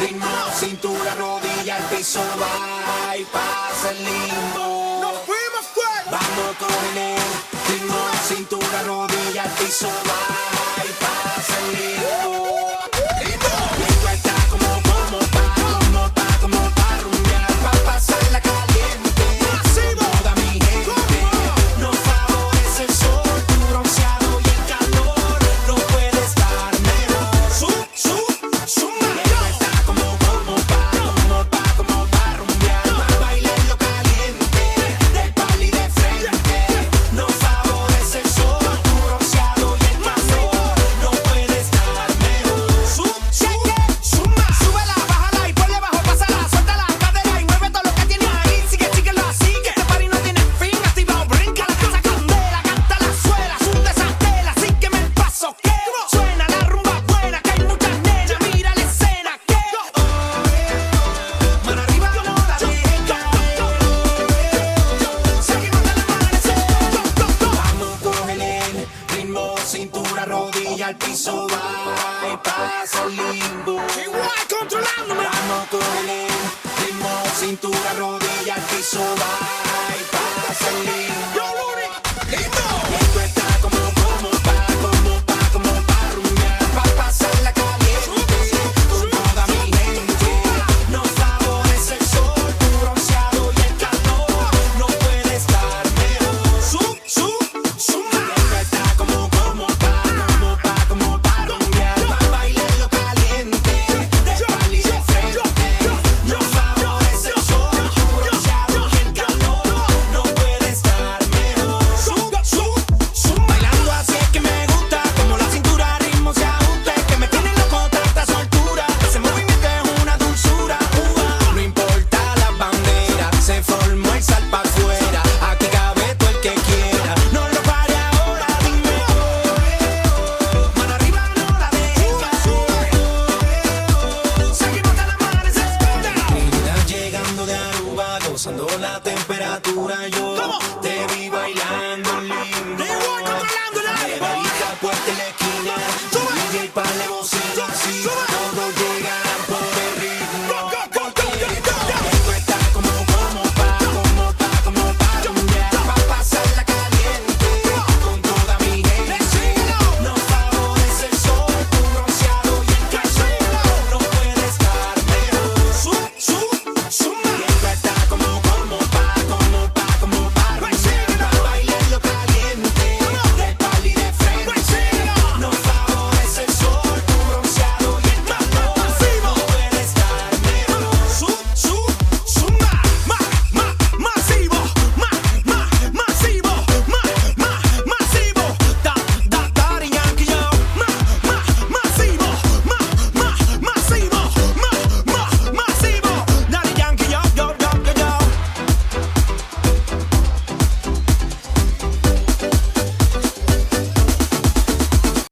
ritmo, cintura, rodilla, el piso va y pasa el limbo. ¡Nos fuimos fuera! Vamos con el ritmo, cintura, rodilla, el piso va y pasa el limbo. Esto está como pa rumbear, pa pasarla caliente. Toda mi gente, nos favorece el sol, tu bronceado y el calor, no puede estar mejor. Suma. Esto está como pa rumbear, pa bailarlo caliente, del pal y de frente. Nos favorece el sol, tu bronceado y el calor, no puede estar mejor. Suma. Súbela, bájala y ponle bajo, pásala, suelta la cadera y mueve todo lo que tienes ahí. Síguelo así, que este party no tiene fin. Activado, brinca la casa candela, canta la suela, sunde esa tela, sígueme el paso que suena la rumba buena, que hay muchas nenas, mira la escena que mano arriba, no la dejes caer. Seguimos del amanecer. Vamos con el ritmo, cintura, rodilla, al piso va y pasa el limbo.